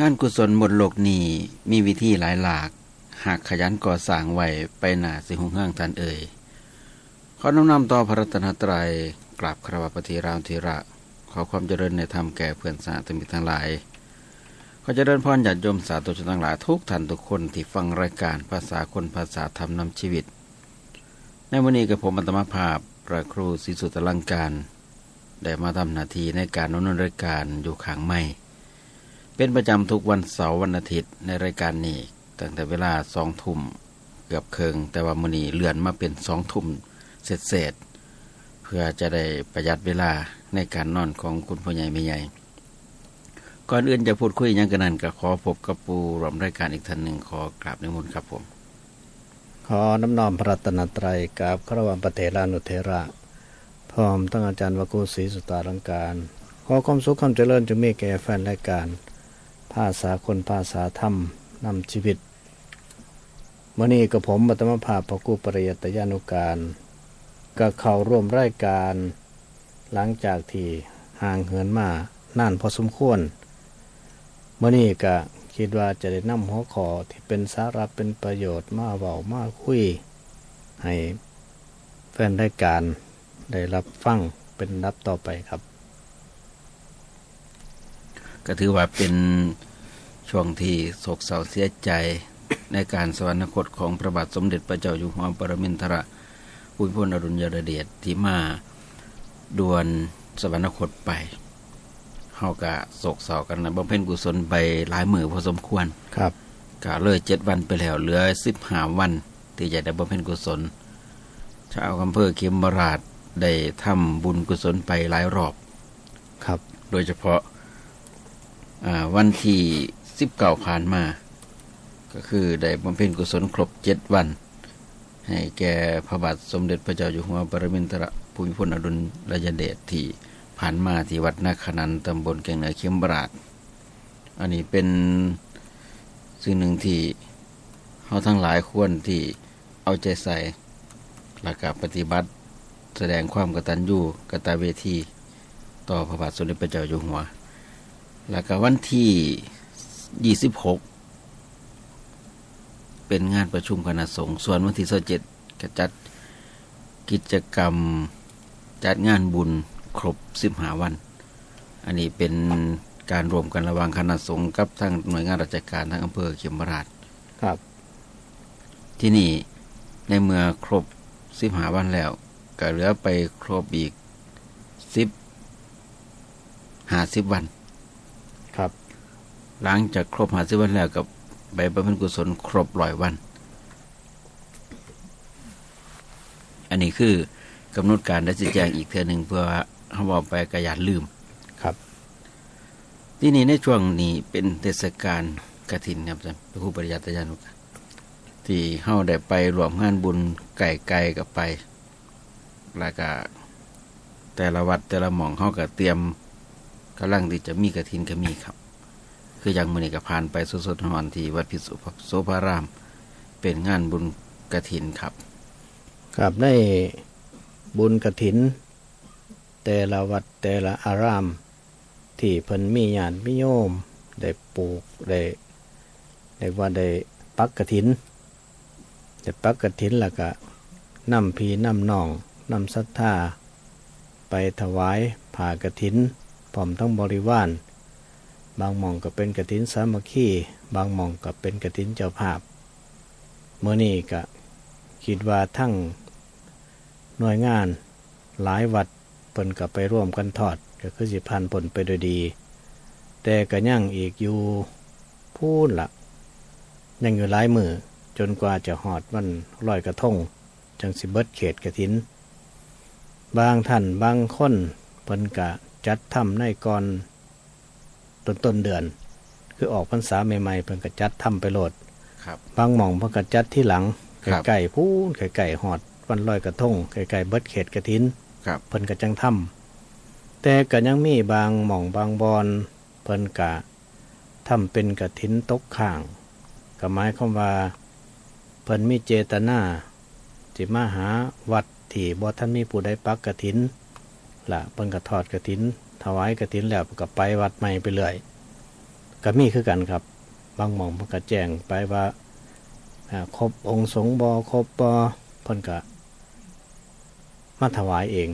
งานกุศลบนโลกนี้มีวิธีหลายหลากหากขยันก่อสร้างไว้ไปหน้าสิหุงห้างทันขอน้อมนำต่อพระรัตนตรัยกราบคารวะปฏิรามธีระขอความเจริญในธรรมแก่เพื่อนสาธุมิตรทั้งหลายขอเจริญพรญาติโยมสาธุชนทั้งหลายทุกท่านทุกคนที่ฟังรายการภาษาคนภาษาธรรมนำชีวิตในวันนี้กับผมอัตมภาพพระครูศรีสุตลังการได้มาทำหน้าที่ในการดำเนินรายการอยู่ข้างไม่เป็นประจำทุกวันเสาร์วันอาทิตย์ในรายการนี้ตั้งแต่เวลา20:00 นเกือบครึ่งแต่ว่ามื้อนี้เลื่อนมาเป็น20:00 นเสร็จเพื่อจะได้ประหยัดเวลาในการนอนของคุณพ่อใหญ่แม่ใหญ่ก่อนอื่นจะพูดคุยหยังกันนั้นก็ขอพบกับผู้ร่วมรายการอีกท่านหนึ่งขอกราบนิมนต์ครับผมขอน้ำน้อมพระรัตนตรัยกับคารวะพระเถรานุเถระพร้อมทั้งอาจารย์วกุศรีสุตาลังการขอความสุขความเจริญจงมีแก่แฟนรายการภาษาคนภาษาธรรมนำชีวิตมื้อนี้กับผมอัตมภาพพระครูปริยัตยานุการก็เข้าร่วมรายการหลังจากที่ห่างเหินมานานพอสมควรมื้อนี้ก็คิดว่าจะได้นำหัวข้อที่เป็นสาระเป็นประโยชน์มาเว้ามาคุยให้แฟนรายการได้รับฟังเป็นรับต่อไปครับก็ถือว่าเป็นช่วงที่โศกเศร้าเสียใจในการสวรรคตของพระบาทสมเด็จพระเจ้าอยู่หัวปรมินทรภูมิพลอดุลยเดชที่มาด่วนสวรรคตไปเฮาก็โศกเศร้ากันนะบำเพ็ญกุศลไปหลายมื้อพอสมควรครับก็เลย7 วันไปแล้วเหลือ15 วันที่จะได้บำเพ็ญกุศลชาวอำเภอเขมราชได้ทำบุญกุศลไปหลายรอบครับโดยเฉพาะวันที่19ผ่านมาก็คือได้บำเพ็ญกุศลครบ7 วันให้แก่พระบาทสมเด็จพระเจ้าอยู่หัวปรมินทรภูมิพลอดุลยเดชที่ผ่านมาที่วัดนาคนันตำบลแก่งเหนือเขมราชอันนี้เป็นสิ่งหนึ่งที่เราทั้งหลายควรที่เอาใจใส่หลักการปฏิบัติแสดงความกตัญญูกตเวทีต่อพระบาทสมเด็จพระเจ้าอยู่หัวแล้วก็วันที่26เป็นงานประชุมคณะสงฆ์ส่วนวันที่27ก็จัดกิจกรรมจัดงานบุญครบ15 วันอันนี้เป็นการรวมกันระหว่างคณะสงฆ์กับทางหน่วยงานราชการทางอำเภอเขมราชครับที่นี่ในเมื่อครบ15 วันแล้วก็เหลือไปครบอีก50 วันครับหลังจากครบ50 วันแล้วกับใบบำเพ็ญกุศลครบ100 วันอันนี้คือกำหนดการได้สิแจ้งอีกเทื่อนึงเพื่อเฮาเอาไปก็อย่าลืมครับที่นี่ในช่วงนี้เป็นเทศกาลกฐินครับท่านพระครูปริยัตยานุการที่เฮาได้ไปร่วมงานบุญไกลๆกับไปแล้วก็แต่ละวัดแต่ละหม่องเฮาก็เตรียมกำลังที่จะมีกฐินก็มีครับคืออย่างมื้อนี้ก็ผ่านไปสดๆร้อนๆที่วัดพิสุโสภารามเป็นงานบุญกฐินครับครับได้บุญกฐินแต่ละวัดแต่ละอารามที่เพิ่นมีญาติมีโยมได้ปลูกได้ว่าได้ปักกฐินได้ปักกฐินแล้วก็นำพี่นำน้องนำศรัทธาไปถวายผ้ากฐินพร้อมทั้งบริวารบางหม่องก็เป็นกฐินสามัคคีบางหม่องก็เป็นกฐินเจ้าภาพมื้อนี้ก็คิดว่าทั้งหน่วยงานหลายวัดเพิ่นก็ไปร่วมกันทอดก็คือสิผ่านผลไปโดยดีแต่ก็ยังอีกอยู่พูนละยังอยู่หลายมื้อจนกว่าจะฮอดวันลอยกระทงจังสิเบิดเขตกฐินบางท่านบางคนเพิ่นก็จัดทำในก่อนต้นเดือนคือออกพรรษาใหม่ๆเพิ่นก็จัดทำไปโลดบางหม่องเพิ่นก็จัดที่หลังใกล้ๆพูนใกล้ๆฮอดวันลอยกระทงใกล้ๆเบิดเขตกฐินเพิ่นก็จังทำแต่ก็ยังมีบางหม่องบางบอนเพิ่นก็ทำเป็นกฐินตกข้างก็หมายความว่าเพิ่นมีเจตนาสิมาหาวัดที่บ่ทันมีผู้ใดปักกฐินล่ะเพิ่นก็ทอดกฐินถวายกฐินแล้วก็ไปวัดใหม่ไปเรื่อย ก็มีคือกันครับบางหม่องเพิ่นก็แจ้งไปว่าครบองค์สงฆ์บ่ครบบ่เพิ่นก็มาถวายเอง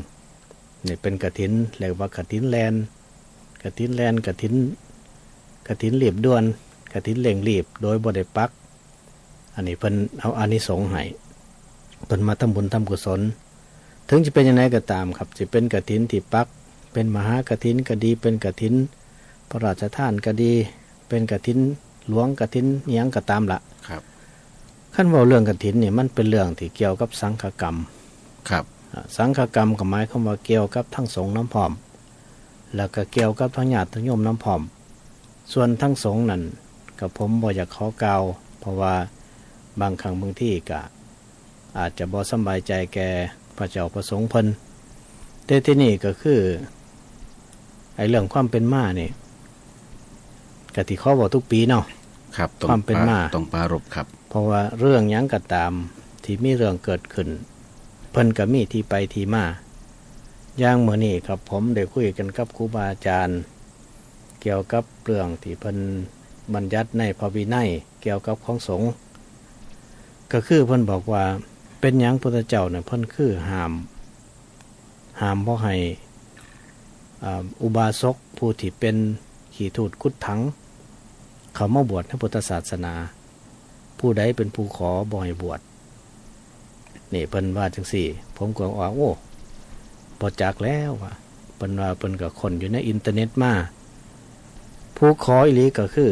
นี่เป็นกฐินเรียกว่ากฐินแลนกฐินแลนกฐินรีบด่วนกฐินเร่งรีบโดยบ่ได้ปักอันนี้เพิ่นเอาอานิสงส์ให้เพิ่นมาทำบุญทำกุศลถึงจะเป็นยังไงก็ตามครับจะเป็นกฐินที่ปักเป็นมหากฐินก็ดีเป็นกฐินพระราชทานก็ดีเป็นกฐินหลวงกฐินอิหยังก็ตามละครับขั้นว่าเรื่องกฐินนี่มันเป็นเรื่องที่เกี่ยวกับสังฆกรรมครับสังฆกรรมก็หมายความว่าเกี่ยวกับทั้งสงฆ์น้ำพร้อมแล้วก็เกี่ยวกับทั้งญาติทั้งโยมน้ำพร้อมส่วนทั้งสงฆ์นั่นกับผมบ่อยากขอกล่าวเพราะว่าบางครั้งบางที่ก็อาจจะบ่สบายใจแก่พระเจ้าประสงค์เพิ่นแต่ที่นี่ก็คือไอ้เรื่องความเป็นมานี่ก็ที่เขาบอกทุกปีเนาะครับความเป็นมาต้องปรารภครับเพราะว่าเรื่องหยังก็ตามที่มีเรื่องเกิดขึ้นเพิ่นก็มีที่ไปที่มาอย่างเมื่อนี้ครับผมได้คุยกันกับครูบาอาจารย์เกี่ยวกับเรื่องที่เพิ่นบัญญัติในพระวินัยเกี่ยวกับของสงฆ์ก็คือเพิ่นบอกว่าเป็นหยังพุทธเจ้าเนี่ยเพิ่นคือห้ามบ่ให้อุบาสกผู้ที่เป็นขี่ทูตกุดถังเขามาบวชในพุทธศาสนาผู้ใดเป็นผู้ขอบ่ให้บวชนี่เพิ่นว่าจังซี่ผมก็ว่าโอ้บ่จักแล้วว่าเพิ่นว่าเพิ่นก็ค้นอยู่ในอินเทอร์เน็ตมาผู้ขออีหลีก็คือ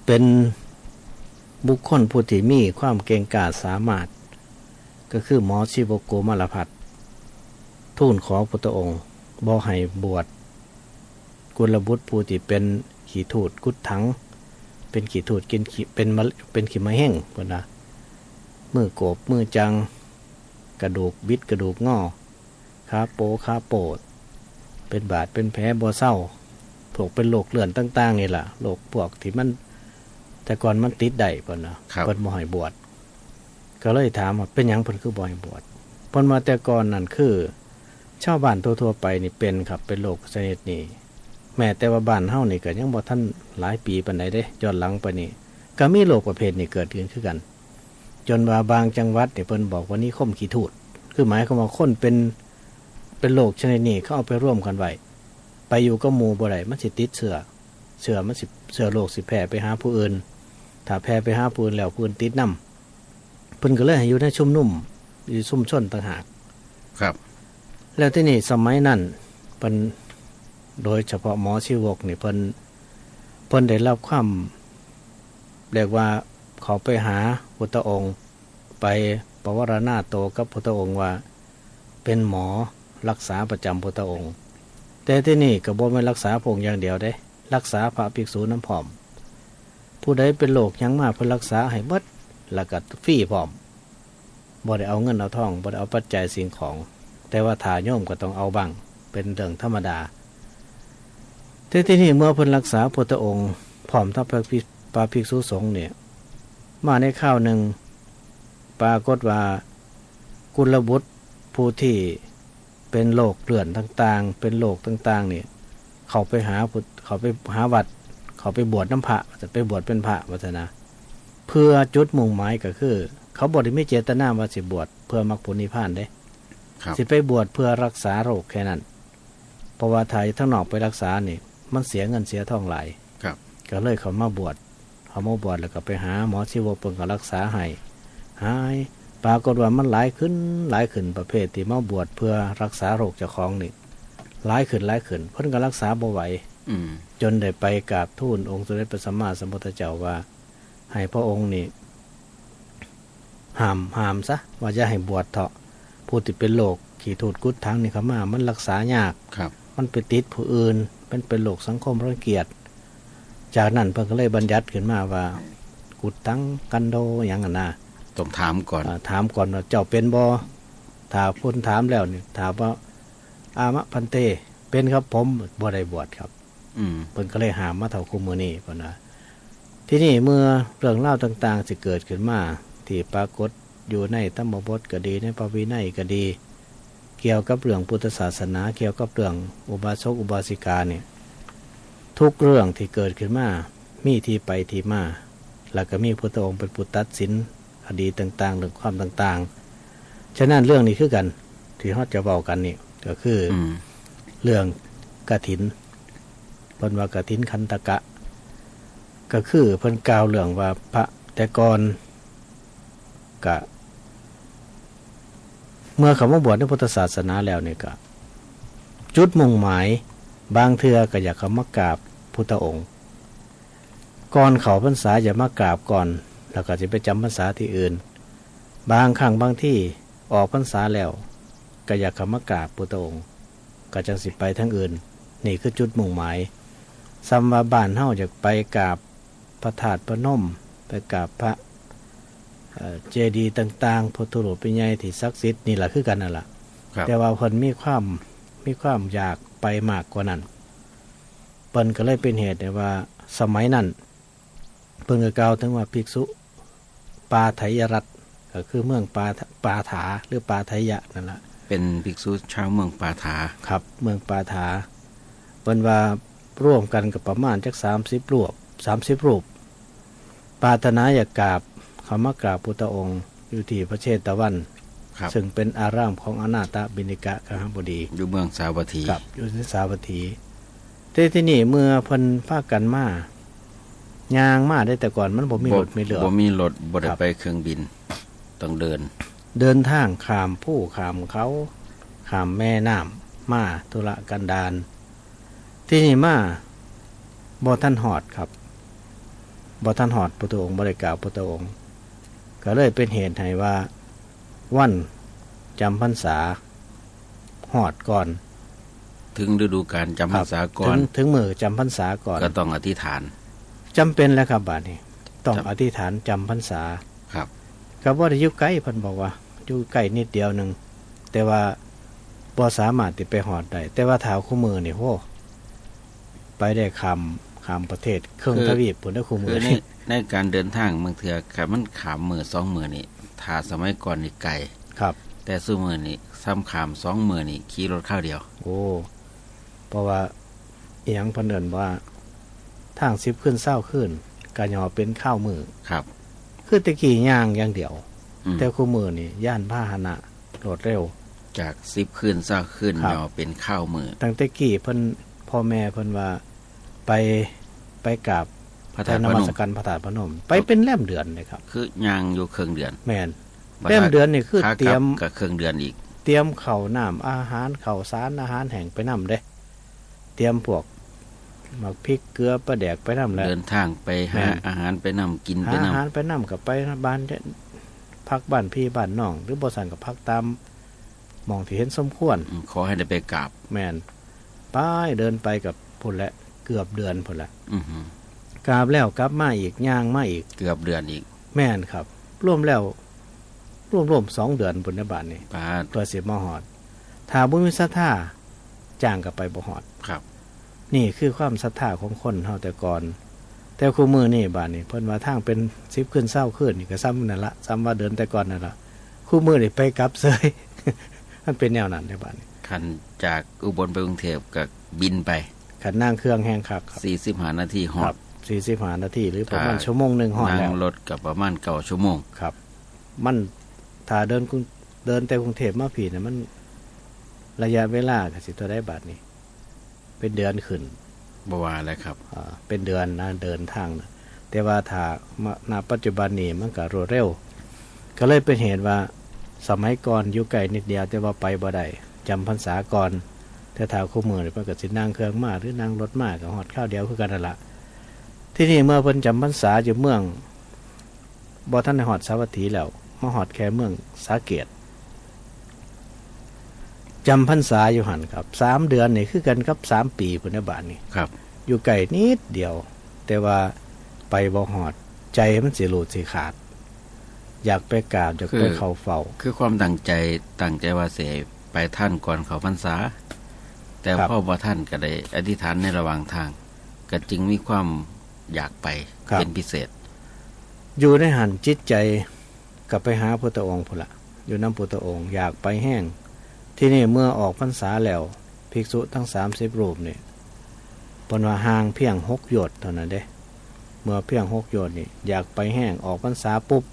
เป็นบุคคลผู้ที่มีความเก่งกาจสามารถก็คือหมอชีวโกมารพัฒน์ทูลขอพุทธองค์บ่ให้บวชกุลบุตรผู้ที่เป็นขี่ทูตกุดถังเป็นขี่ทูตกินเป็นขี่มาแห้งพุ่นนะมือโกบมือจังกระดูกบิดกระดูกงอขาโปขาโปดเป็นบาดเป็นแผลบ่เศร้าพวกเป็นโรคเลื่อนต่างๆนี่ล่ะโรคพวกที่มันแต่ก่อนมันติดได้พุ่นนะเพิ่นบ่ให้บวชก็เลยถามว่าเป็นหยังเพิ่นคือบ่ให้บวชเพิ่นมาแต่ก่อนนั่นคือชาวบ้านทั่วๆไปนี่เป็นครับเป็นโรคชนิดนี้แม้แต่ว่าบ้านเฮานี่ก็ยังบ่ทันหลายปีปานใดเด้ย้อนหลังไปนี่ก็มีโรคประเภทนี้เกิดขึ้นคือกันจนว่าบางจังหวัดเนี่ยเพิ่นบอกว่านี่ข่มขี้ทูตคือหมายความว่าคนเป็นโรคชนิดนี้เขาเอาไปร่วมกันไว้ไปอยู่กับหมู่บ่ได้มันสิติดเชื้อมันสิเชื้อโรคสิแพร่ไปหาผู้อื่นถ้าแพร่ไปหาผู้อื่นแล้วผู้อื่นติดนำเพิ่นก็เลยให้อยู่ในชุมนุมอยู่ชุมชนต่างหากครับแล้วที่นี่สมัยนั้นเพิ่นโดยเฉพาะหมอชีวกนี่เพิ่นได้รับความเรียกว่าเขาไปหาพุทธองค์ไปปวารณาโตกับพุทธองค์ว่าเป็นหมอรักษาประจำพุทธองค์แต่ที่นี่ก็บ่แม่นรักษาพระองค์อย่างเดียวเด้รักษาพระภิกษุน้ำพร้อมผู้ใดเป็นโรคหยังมาเพิ่นรักษาให้เบิดแล้วก็ฟรีพร้อมบ่ได้เอาเงินเอาทองบ่ได้เอาปัจจัยสิ่งของแต่ว่าถ้าโยมก็ต้องเอาบ้างเป็นเรื่องธรรมดาแต่ที่นี่เมื่อเพิ่นรักษาพุทธองค์พร้อมทั้งพระภิกษุสงฆ์เนี่ยมาในข้าวหนึ่งปรากฏว่ากุลบุตรผู้ที่เป็นโรคเลื่อนต่างๆเป็นโรคต่างๆเนี่ยเขาไปหาวัดเขาไปบวชน้ำพระจะไปบวชเป็นพระวัฒนะเพื่อจุดมุ่งหมายก็คือเขาบวชไม่เจตนาว่าสิบวชเพื่อมรรคผลนิพพานเด้สิไปบวชเพื่อรักษาโรคแค่นั้นเพราะว่าไทยทั้งนอกไปรักษานี่มันเสียเงินเสียทองหลายก็เลยเขามาบวชแล้วก็ไปหาหมอชีวกเพิ่นก็รักษาให้หายปรากฏว่ามันหลายขึ้นประเภทที่มาบวชเพื่อรักษาโรคเจ้าของนี่หลายขึ้นเพิ่นก็รักษาบ่ไหวจนได้ไปกราบทูลองค์สมเด็จพระสัมมาสัมพุทธเจ้าว่าให้พระองค์นี่ห้ามซะว่าจะให้บวชเถาะผู้ที่เป็นโรคขี่ทูตกุดถังนี่เขามามันรักษายากมันไปติดผู้อื่นเป็นโรคสังคมรังเกียจจากนั้นเพิ่นก็เลยบัญญัติขึ้นมาว่ากุดถังกันโดอย่างนั้นนะต้องถามก่อนว่าเจ้าเป็นบ่ถ้าพ้นถามแล้วนี่ถามว่าอามะพันเตเป็นครับผมบ่ได้บวชครับเพิ่นก็เลยหามมาเท่าคุมื้อนี้เพิ่นว่าที่นี่เมื่อเรื่องเล่าต่างๆสิเกิดขึ้นมาที่ปรากฏอยู่ในธรรมบทก็ดีในพระวินัยก็ดีเกี่ยวกับเรื่องพุทธศาสนาเกี่ยวกับเรื่องอุบาสกอุบาสิกาเนี่ยท ทุกเรื่องที่เกิดขึ้นมามีที่ไปที่มาแล้วก็มีพุทธองค์เป็นผู้ตัดสินคดีต่างๆเรื่องความต่างๆฉะนั้นเรื่องนี้คือกันที่เฮาจะเว้ากันนี่ก็คือเรื่องกฐินเพิ่นว่ากฐินขันตกะก็คือเพิ่นกล่าวเรื่องว่าพระแต่ก่อนก็เมื่อเขามาบวชในพุทธศาสนาแล้วนี่ก็จุดมุ่งหมายบางเทื่อก็อยากเข้ามากราบพุทธองค์ก่อนเขาพรรษาอย่ามากราบก่อนแล้วก็จะไปจำพรรษาที่อื่นบางครั้งบางที่ออกพรรษาแล้วก็อยากเข้ามากราบพุทธองค์ก็จังสิไปทั้งอื่นนี่คือจุดมุ่งหมายซัมว่าบ้านเฮาอยากไปกราบพระธาตุพนมไปกราบพระเจดีย์ต่างๆพุทธรูปเป็นใหญ่ที่ศักดิ์สิทธิ์นี่แหละคือกันนั่นแหละแต่ว่าเพิ่นมีความอยากไปมากกว่านั้นเพิ่นก็เลยเป็นเหตุว่าสมัยนั้นเพิ่นก็กล่าวถึงว่าภิกษุปาไถยรัตน์ก็คือเมืองปาถาหรือปาไถยะนั่นแหละเป็นภิกษุชาวเมืองปาถาครับเมืองปาถาเพิ่นว่าร่วมกันกับประมาณจัก30รูปปรารถนาอยากกราบเขามากราบพุทธองค์อยู่ที่พระเชตวันซึ่งเป็นอารามของอนาถบิณฑิกะกหบดีอยู่เมืองสาวัตถีครับอยู่ที่สาวัตถีที่นี่เมื่อเพิ่นพากันมาย่างมาได้แต่ก่อนมันบ่มีรถมีเรือบ่มีรถบ่ได้ไปเครื่องบินต้องเดินทางข้ามภูข้ามเขาข้ามแม่น้ำมาธุระกันดารที่นี่มาบ่ทันฮอดครับบ่ทันฮอดพุทธองค์บ่ได้กราบพุทธองค์ก็เลยเป็นเหตุให้ว่าวันจำพรรษาฮอดก่อนถึงฤดูกาลจำพรรษาก่อนถึงมื้อจำพรรษาก่อนก็ต้องอธิษฐานจำเป็นแล้วครับบัดนี้ต้องอธิษฐานจำพรรษาครับก็บ่ได้อยู่ไกลเพิ่นบอกว่าอยู่ใกล้นิดเดียวนึงแต่ว่าบ่สามารถที่ไปฮอดได้แต่ว่าท้าวคู่มือนี่โหไปได้ข้ามประเทศเครื่องทวีปพุ่นได้คู่มือในการเดินทางบางเทื่อก็มันข้ามมื้อ2มื้อนี่ถ้าสมัยก่อนนี่ไกลครับแต่ซุมื้อนี่ซ้ำข้าม2มื้อนี่ขี่รถข้าวเดียวโอ้เพราะว่าอีหยังเพิ่นเอิ้นว่าทาง10ขึ้น20ขึ้นก็ย่อเป็นข้าวมือครับคือตะกี้ย่างอย่างเดียวแต่คู่มือนี่ย่านพาหนะรวดเร็วจาก10ขึ้น20ขึ้นย่อเป็นข้าวมือตั้งแต่กี้เพิ่นพ่อแม่เพิ่นว่าไปกราบพระธาตุนมัสการพระธาตุพนมไปเป็นแรมเดือนเลยครับคือย่างอยู่ครึ่งเดือนแม่นแรมเดือนนี่คือเตรียมกับครึ่งเดือนอีกเตรียมข้าวน้ำอาหารข้าวสารอาหารแห้งไปนำเด้เตรียมพวกหมักพริกเกลือปลาแดกไปนำแล้วเดินทางไปหาอาหารไปนำกินไปนำอาหารไปนำกับไปบ้านพักบ้านพี่บ้านน้องหรือบ่ซั่นก็พักตามหม่องที่เห็นสมควรขอให้ได้ไปกราบแม่นไปเดินไปกับพุ่นแหละเกือบเดือนพุ่นละกราบแล้วกลับมาอีกย่างมาอีกเกือบเดือนอีกแม่นครับรวมแล้วรวม2เดือนพุ่นในบ้านนี่ตัวสิมาฮอดถ้าบ่มีศรัทธาจ้างก็ไปบ่ฮอดครับนี่คือความศรัทธาของคนเฮาแต่ก่อนแต่คู่มือนี่บ้านนี่เพิ่นว่าทางเป็น10ขึ้น20ขึ้นนี่ก็ซ้ำนั่นละซ้ำว่าเดินแต่ก่อนนั่นล่ะคู่มือนี่ไปกลับเซย มันเป็นแนวนั้นในบ้านนี่คันจากอุบลไปกรุงเทพก็บินไปคันนั่งเครื่องแห้งคักครับ45นาทีฮอด45นาทีหรือประมาณชั่วโมงนึงฮอดแล้วนั่งรถก็ประมาณ9ชั่วโมงครับมันถ้าเดินแต่กรุงเทพมาพี่น่ะมันระยะเวลาก็สิเท่าใดบาดนี้เป็นเดือนขึ้นบ่ว่าแล้วครับเป็นเดือนนะเดินทางนะแต่ว่าถ้าณปัจจุบันนี้มันก็รวดเร็วก็เลยเป็นเหตุว่าสมัยก่อนอยู่ไกลนิดเดียวแต่ว่าไปบ่ได้จำพรรษาก่อนแต่ถ้าคู่มือนี่เพิ่นก็สินั่งเครื่องมาหรือนั่งรถมาก็ฮอดข้าวเดียวคือกันนั่นล่ะที่นี่เมื่อเพิ่นจำพรรษาอยู่เมืองบ่ทันได้ฮอดสาวัตถีแล้วมาฮอดแค่เมืองสาเกตจำพรรษาอยู่หันครับ3เดือนนี่คือกันกับ3ปีพุ่นน่ะบาดนี้ครับอยู่ไกลนิดเดียวแต่ว่าไปบ่ฮอดใจมันสิหลุดสิขาดอยากไปกราบอยากไปเข้าเฝ้าคือความตั้งใจว่าสิไปท่านก่อนเข้าพรรษาแต่พ่อบ่ท่านก็ได้อธิษฐานในระหว่างทางก็จึงมีความอยากไปเป็นพิเศษอยู่ในหันจิตใจกลับไปหาพุทธองค์พุ่นละอยู่นำพุทธองค์อยากไปแห้งที่นี่เมื่อออกพรรษาแล้วภิกษุทั้ง30รูปนี่ ปนว่าห่างเพียง6 โยชน์เท่านั้นเด้เมื่อเพียง6 โยชน์นี่อยากไปแห้งออกพรรษาปุ๊บ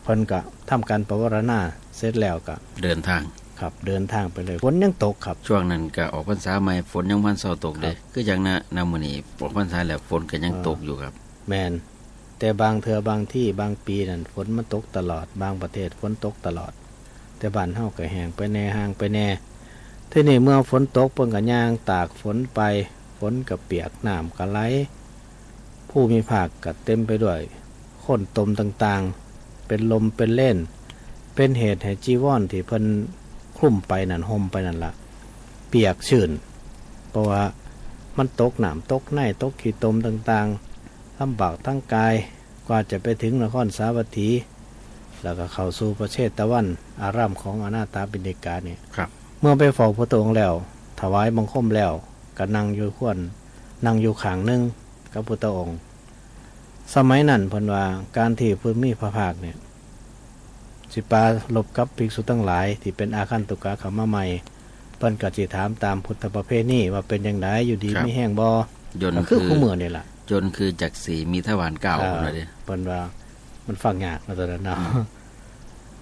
เพิ่นก็ทำการปวารณาเสร็จแล้วก็เดินทางครับเดินทางไปเลยฝนยังตกครับช่วงนั้นก็ออกพรรษาใหม่ฝนยังพันเศร้าตกเด้คืออย่างณมื้อนี้ออกพรรษาแล้วฝนก็ยังตกอยู่ครับแม่นแต่บางเทื่อบางที่บางปีนั่นฝนมันตกตลอดบางประเทศฝนตกตลอดแต่บ้านเฮาก็แห้งไปแน่ห่างไปแน่ทีนี้เมื่อฝนตกเพิ่นก็ย่างตากฝนไปฝนก็เปียกน้ำก็ไหลผู้มีภาคก็เต็มไปด้วยข้นตมต่างๆเป็นลมเป็นเล่นเป็นเหตุให้จีวรที่เพิ่นคลุมไปนั่นห่มไปนั่นละเปียกชื้นเพราะว่ามันตกน้ำตกในตกขี้ตมต่างๆลำบากทั้งกายกว่าจะไปถึงนครสาวัตถีแล้วก็เข้าสู่ประเทศตะวันอารามของอนาถปิณฑิกาเนี่ยเมื่อไปเฝ้าพระองค์แล้วถวายบังคมแล้วก็นั่งอยู่ควรนั่งอยู่ข้างนึงกับพระองค์สมัยนั้นเพิ่นว่าการที่เพิ่นมีพระภาคเนี่ยสิปาลบกับภิกษุทั้งหลายที่เป็นอาคันตุกะเข้ามาใหม่เพิ่นก็สิถามตามพุทธประเพณีว่าเป็นจังไดอยู่ดีมีแห้งบ่ก็คือคู่มือนี่ล่ะจนคือจักสีมีทวาร9พุ่นน่ะเด้เพิ่นว่ามันฟังยากตอนนั้นเนาะ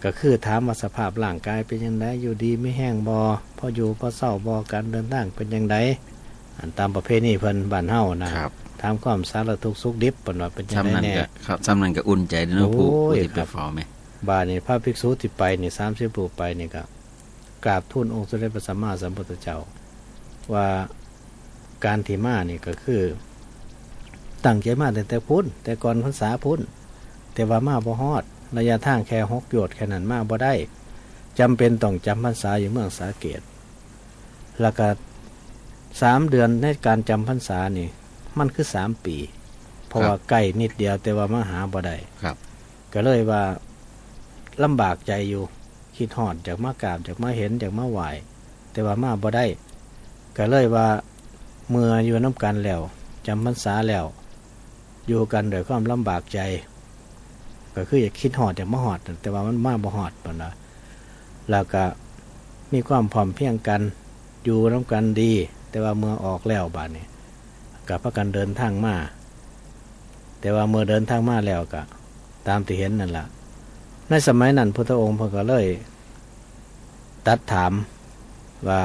ก็คือถามว่าสภาพร่างกายเป็นจังไดอยู่ดีมีแห้งบ่พออยู่พอเศร้าบ่การเดินทางเป็นจังไดอันตามประเพณีเพิ่นบ้านเฮานะครับถามความสารทุกข์สุขดิบเพิ่นว่าเป็นจังได๋แน่ครับซ้ำนั้นก็อุ่นใจเนาะผู้ที่ไปเฝ้าแม่บาดนี้พระภิกษุที่ไปนี่30รูปไปนี่ก็กราบทูลองค์สมเด็จพระสัมมาสัมพุทธเจ้าว่าการที่มานี่ก็คือตั้งใจมาแต่พุทธแต่ก่อนพรรษาพุทธแต่ว่ามาบ่ฮอดระยะทางแค่6 โยชน์แค่นั้นมาบ่ได้จำเป็นต้องจำพรรษาอยู่เมืองสาเกตแล้วก็3 เดือนในการจำพรรษานี่มันคือ3 ปีเพราะว่าใกล้นิดเดียวแต่ว่ามาหาบ่ได้ก็เลยว่าลำบากใจอยู่คิดฮอดจากมากราบจากมาเห็นจากมาไหว้แต่ว่ามาบ่ได้ก็เลยว่าเมื่ออยู่น้ำกันแล้วจำพรรษาแล้วอยู่กันด้วยความลำบากใจก็คืออยากคิดฮอดจากมาฮอดแต่ว่ามันมาบ่ฮอดปานน่ะแล้วก็มีความพร้อมเพรียงกันอยู่น้ำกันดีแต่ว่าเมื่อออกแล้วบาดนี้ก็พากันเดินทางมาแต่ว่าเมื่อเดินทางมาแล้วก็ตามที่เห็นนั่นล่ะในสมัยนั้นพุทธองค์เพิ่นก็เลยตัดถามว่า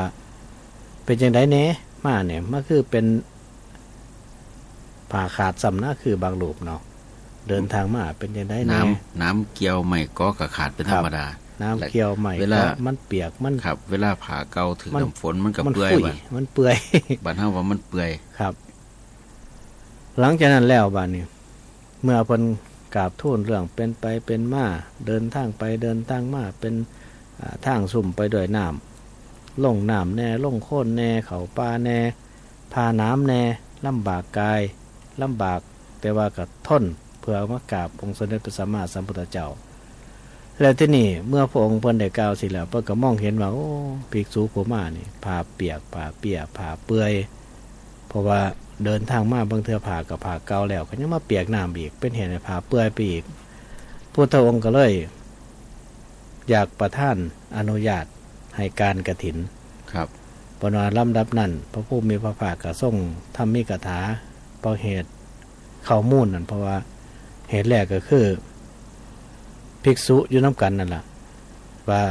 เป็นจังได๋แหน่มาเนี่ยมันคือเป็นผ่าขาดซ้ำนะคือบางรูปเนาะเดินทางมาเป็นจังได๋แหน่น้ำเกี่ยวไม่ก็ขาดเป็นธรรมดาน้ำเกี่ยวไม่ก็มันเปียกมันครับเวลาผ่าเกาถึงน้ำฝนมันก็เปื่อยมันเปื่อยบ้านเฮาว่ามันเปื่อยครับหลังจากนั้นแล้วบัดนี้เมื่อเพิ่นกราบทูลเรื่องเป็นไปเป็นมาเดินทางไปเดินทางมาเป็นทางสุ่มไปด้วยน้ำลงน้ำแน่ลงโค่นแน่เขาป่าแน่พาน้ำแน่ลำบากกายลำบากแต่ว่าก็ทนเพื่อมากราบองค์สมเด็จพระสัมมาสัมพุทธเจ้าแล้วที่นี่เมื่อพระองค์เพิ่นได้กล่าวสิแล้วเพิ่นก็มองเห็นว่าโอ้ภิกษุผู้มานี่ผ้าเปียกผ้าเปียกผ้าเปื่อยเพราะว่าเดินทางมาบางเทื่อผ้ากับผ้าเก่าแล้วก็ยังมาเปียกน้ำอีกเป็นเหตุให้ผ้าเปื่อยไปอีกพุทธองค์ก็เลยอยากประทานอนุญาตให้การกฐินครับปนว่าลำดับนั้นพระผู้มีพระภาคก็ทรงทำมีคาถาเพราะเหตุเข้ามูลนั่นเพราะว่าเหตุแรกก็คือภิกษุอยู่น้ำกันนั่นแหละว่า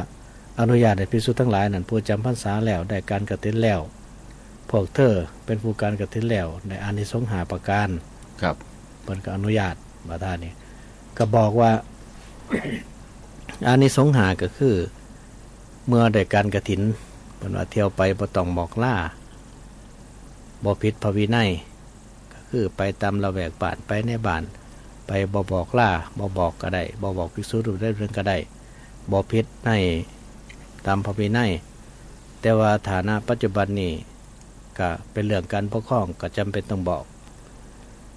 อนุญาตให้ภิกษุทั้งหลายนั่นผู้จำพรรษาแล้วได้การกฐินแล้วพวกเธอเป็นผู้การกฐินแล้วในอานิสงส์5 ประการครับเพิ่นก็อนุญาตว่าท่านี้ก็บอกว่า อานิสงส์5ก็คือเมื่อได้การกฐินเพิ่นว่าเที่ยวไปบ่ต้องบอกลาบ่ผิดพระวินัยก็คือไปตามละแวกบ้านไปในบ้านไปบ่บอกลาบ่บอกก็ได้บ่บอกภิกษุรูปใดเรื่องก็ได้บ่ผิดในตามพระวินัยแต่ว่าฐานะปัจจุบันนี้ก็เป็นเรื่องการปกครองก็จำเป็นต้องบอก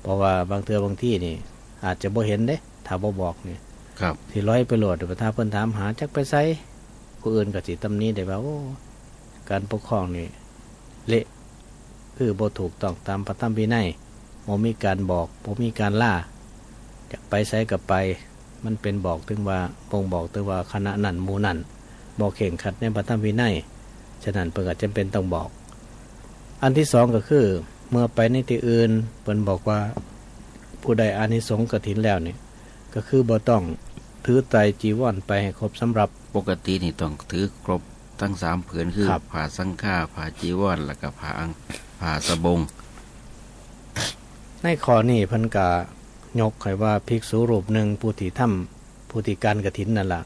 เพราะว่าบางเทื่อบางที่นี่อาจจะบ่เห็นเด้ถ้าบ่บอกนี่ครับที่ร้อยไปโหลดถ้าเพิ่นถามหาจักไปไสผู้อื่นก็สิตำหนิได้ว่าโอ้การปกครองนี่เละคือบ่ถูกต้องตามพระธรรมวินัยบ่มีการบอกบ่มีการล่าอยากไปไสก็ไปมันเป็นบอกถึงว่าบ่งบอกถึงว่าคณะนั้นหมู่นั้นบ่เข่งขัดในพระธรรมวินัยฉะนั้นเพิ่นก็จำเป็นต้องบอกอันที่2ก็คือ มื่อไปในที่อื่นเพิ่นบอกว่าผู้ใดอานิสงส์กฐินแล้วนี่ก็คือบ่ต้องถือไตรจีวรไปให้ครบสำหรับปกตินี่ต้องถือครบทั้ง3ผืนคือ ครับ ผ้าสังฆาผ้าจีวรแล้วก็ผ้าสบง ในข้อนี้เพิ่นก็ยกให้ว่าภิกษุรูปหนึ่งผู้ที่ทำผู้ที่การกฐินนั่นล่ะ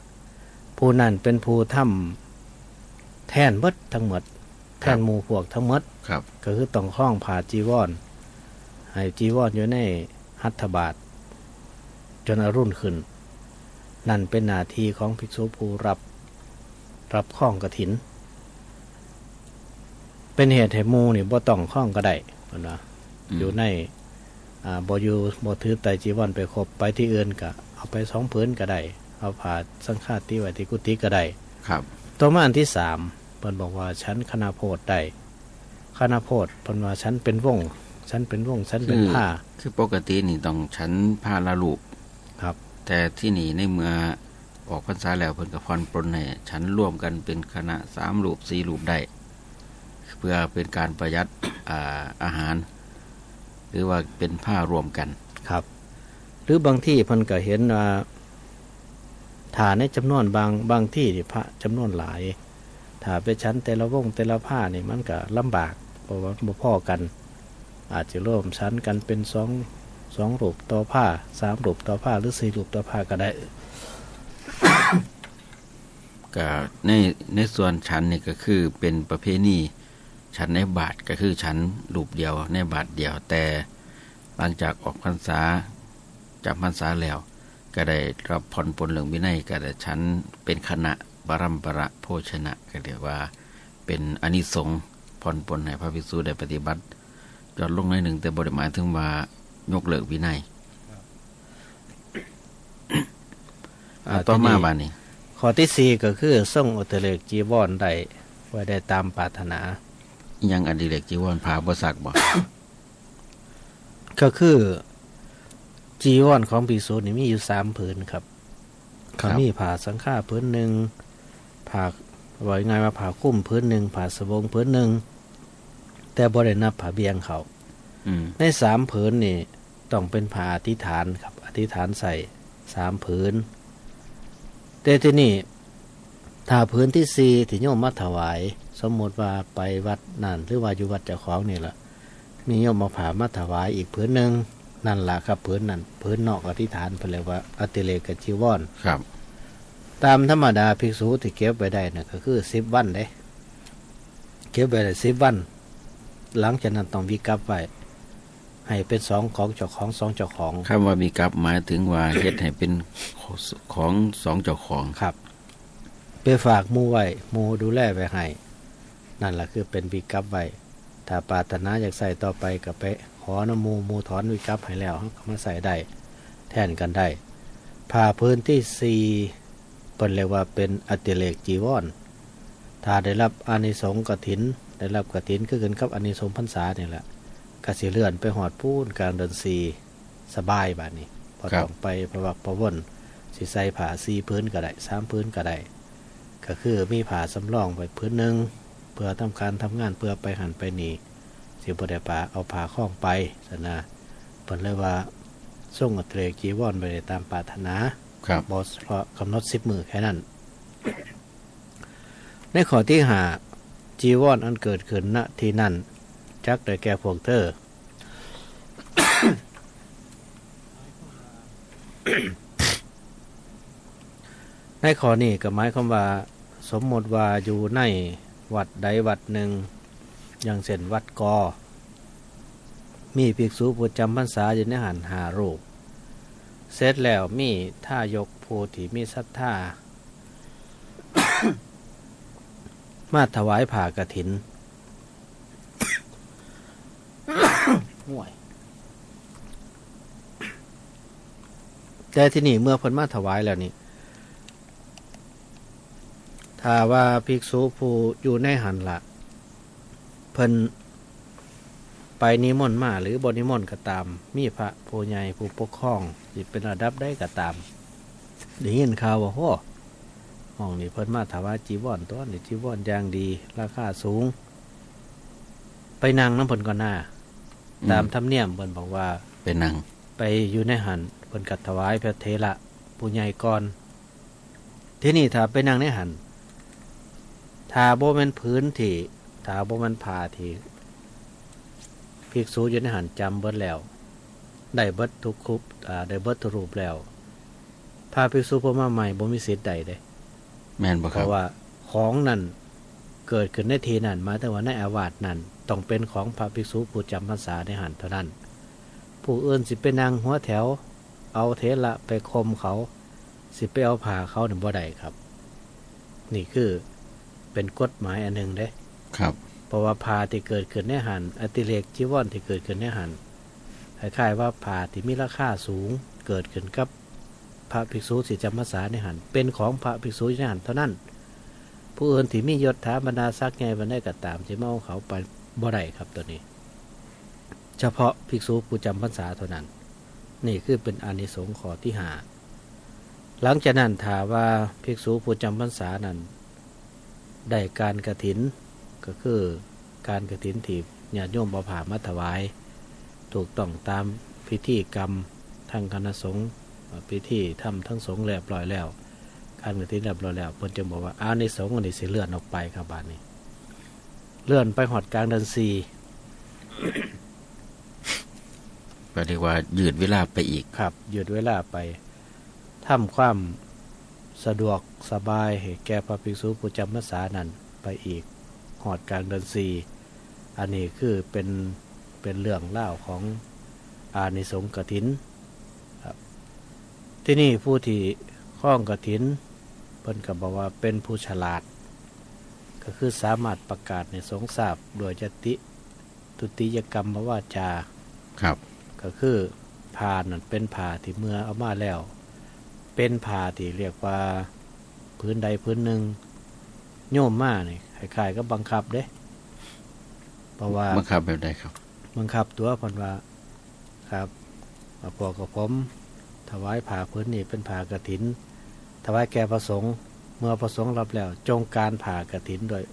ผู้นั้นเป็นผู้ทำแทนเบิดทั้งหมดแทนหมู่พวกทั้งหมด ครับ ก็คือต้องคล้องผ้าจีวรให้จีวรอยู่ในหัตถบาทจนอรุ่นขึ้นนั่นเป็นหน้าที่ของภิกษุผู้รับคล้องกฐิน เป็นเหตุให้หมู่นี่บ่ต้องคล้องก็ได้เพิ่นว่าอยู่ในบ่อยู่บ่ถือไตรจีวรไปครบไปที่อื่นก็เอาไป2ผืนก็ได้เอาผ้าสังฆาติไว้ที่กุฏิก็ได้ ครับ ต่อมาอันที่3เพิ่นบอกว่าฉันคณาโพธิ์ได้คณาโพธิ์เพิ่นว่าฉันเป็นวงฉันเป็นผ้า คือปกตินี่ต้องฉันผ้าละรูป ครับ แต่ที่นี่ในเมื่อออกพรรษาแล้วเพิ่นก็ผ่อนปรนให้ฉันร่วมกันเป็นคณะ3รูป4รูปได้เพื่อเป็นการประหยัด อาหาร หรือว่าเป็นผ้ารวมกัน ครับ หรือบางที่เพิ่นก็เห็นว่าถ้าในจำนวนบางที่ที่พระจำนวนหลายถ้าไปชั้นแต่ละวงแต่ละผ้านี่มันก็ลำบากเพราะว่าบ่พอกัน อาจจะร่วมชั้นกันเป็น2รูปต่อผ้า3รูปต่อผ้าหรือ4รูปต่อผ้าก็ได้ ก็ในส่วนฉันนี่ก็คือเป็นประเพณีฉันในบาทก็คือฉันรูปเดียวในบาทเดียว แต่หลังจากออกพรรษาจำพรรษาแล้ว ก็ได้รับผ่อนปลนเรื่องวินัยก็ได้ฉันเป็นคณะบรัมประโภชนะก็เรียกว่าเป็นอานิสงส์ผ่อนปลนให้พระภิกษุได้ปฏิบัติจอดลงในหนึ่งแต่บริหมายถึงว่ายกเลิกวินัยต่อมาบานนี้ ข้อที่4ก็คือทรงอุตเรกจีวรได้ไว้ได้ตามปรารถนา อิหยังอดิเรกจีวรพาบ่ซักบ่ ก็คือจีวรของภิกษุนี่มีอยู่3ผืนครับเขามีผ้าสังฆาผืนหนึ่งผ้าว่าง่ายว่าผ้าคลุ้มผืนหนึ่งผ้าสบงผืนหนึ่งแต่บ่ได้นับผ้าเบียงเขาใน3ผืนนี่ต้องเป็นผ้าอธิษฐานครับอธิษฐานใส่3ผืนแต่ที่นี่ถ้าผืนที่4ที่โยมมาถวายสมมติว่าไปวัดนั่นหรือว่าอยู่วัดเจ้าของนี่ล่ะมีโยมมาผ้ามาถวายอีกผืนหนึ่งนั่นล่ะครับผืนนั้นผืนนอกอธิษฐานเพิ่นเรียกว่าอติเรกจีวร ครับ ตามธรรมดาภิกษุที่เก็บไว้ได้น่ะก็คือ10วันเด้เก็บไว้ได้10วันหลังจากนั้นต้องวิกัปไว้ให้เป็น2ของเจ้าของ2เจ้าของ คำว่ามีกับหมายถึงว่าเฮ็ดให้เป็นของ2เจ้าของ ครับไปฝากหมู่ไว้หมู่ดูแลไว้ให้นั่นล่ะคือเป็นวิกัปไว้ถ้าปรารถนาอยากใส่ต่อไปก็ไปขอน้ำหมู่ถอนวิกัปให้แล้วก็มาใส่ได้แทนกันได้ผ้าพื้นที่4เพิ่นเรียกว่าเป็นอติเรกจีวรถ้าได้รับอานิสงส์กฐินได้รับกฐินคือกันกับอานิสงส์พรรษานี่แหละก็สิเลื่อนไปหอดปูนกลางเดือน4สบายบัดนี้บ่ต้องไปประวักประวนสิใส่ผ้า4พื้นก็ได้3พื้นก็ได้ก็คือมีผ้าสำรองไว้พื้นหนึงเพื่อทำการทำงานเพื่อไปหันไปนี่สิบ่ได้เอาผ้าคล้องไปซะนะเพิ่นเลยว่าทรงอุตเรกจีวรไว้ได้ตามปรารถนา ครับ บอสเพราะกำหนด10 มือแค่นั้น ในข้อที่5จีวรอันเกิดขึ้นณที่นั่นจักได้แก่พวกเธอ ในข้อนี้ก็หมายความว่าสมมติว่าอยู่ในวัดใดวัดหนึ่งอย่างเช่นวัดกอมีภิกษุผู้จำพรรษาอยู่ในหัน5 รูปเสร็จแล้วมีท่ายกผู้ที่มีศรัทธา มาถวายผ้ากฐิน ห่วย แต่ที่นี่เมื่อเพิ่นมาถวายแล้วนี่ถ้าว่าภิกษุผู้อยู่ในหันละเพิ่นไปนิมนต์มาหรือบนิมนต์ก็ตามมีพระผู้ใหญ่ผู้ปกครองสิเป็นระดับได้ก็ตามได้ยินข่าวว่าโอ้ห้องนี้เพิ่นมาถวายจีวรตัวนี้จีวรอย่างดีราคาสูงไปนั่งน้ำเพิ่นก่อนหน้า ตามธรรมเนียมเพิ่นบอกว่าเป็นนั่งไปอยู่ในหันเพิ่นก็ถวายพระเถระผู้ใหญ่ก่อนที่นี่ถ้าไปนั่งในหันถ้าบ่แม่นพื้นที่ถ้าบ่แม่นผ้าที่ภิกษุอยู่ในหันจำเบิดแล้วได้เบิดทุกคุบได้เบิดทุกรูปแล้วพาภิกษุผู้มาใหม่บ่มีสิทธิ์ใดเด้แม่นบ่ครับเพราะว่าของนั้นเกิดขึ้นในทีนั้นมาแต่ว่าในอาวาสนั้นต้องเป็นของพระภิกษุผู้จำพรรษาในหันเท่านั้นผู้อื่นสิไปนั่งหัวแถวเอาเถระไปคมเขาสิไปเอาผ้าเขาเนี่ยบ่ได้ครับนี่คือเป็นกฎหมายอันหนึ่งเด้ครับเพราะว่าผ้าที่เกิดขึ้นในหันอติเรกจีวรที่เกิดขึ้นในหันคล้ายๆว่าผ้าที่มีราคาสูงเกิดขึ้นกับพระภิกษุที่จำพรรษาในหันเป็นของพระภิกษุในหันเท่านั้นผู้อื่นที่มียศถาบรรดาศักดิ์ใหญ่บรรดาก็ตามสิมาเอาเขาไปบ่ได้ครับตัวนี้เฉพาะภิกษุผู้จำพรรษาเท่านั้นนี่คือเป็นอานิสงส์ข้อที่ห้าหลังจากนั้นถามว่าภิกษุผู้จำพรรษานั้นได้การกฐินก็คือการกฐินที่ญาติโยมเอาผ้ามาถวายถูกต้องตามพิธีกรรมทางคณะสงฆ์พิธีทำทั้งสงฆ์เรียบร้อยแล้วการกฐินเรียบร้อยแล้วเพิ่นจะบอกว่าอานิสงส์อันนี้สิเลื่อนออกไปครับบาดนี้เลื่อนไปหอดกลางเดือน4ก็เรียกว่ายืดเวลาไปอีกครับยืดเวลาไปทำความสะดวกสบายให้แก่พระภิกษุผู้จำพรรษานั้นไปอีกหอดกลางเดือน4อันนี้คือเป็นเรื่องเล่าของอานิสงส์กฐินครับที่นี่ผู้ที่คล้องกฐินเพิ่นก็บอกว่าเป็นผู้ฉลาดก็คือสามารถประกาศในสงฆ์ทราบโดยทุติยกรรมวาจาครับก็คือผ้านั่นเป็นผ้าที่เมื่อเอามาแล้วเป็นผ้าที่เรียกว่าพื้นใดพื้นหนึ่งโยมมานี่คล้ายๆก็บังคับเด้เพราะว่าบังคับแบบใดครับบังคับตัวเพิ่นว่าครับพวกกับผมถวายผ้าพื้นนี้เป็นผ้ากฐินถวายแก่พระสงฆ์เมื่อพระสงฆ์รับแล้วจงการผ้ากฐินโดย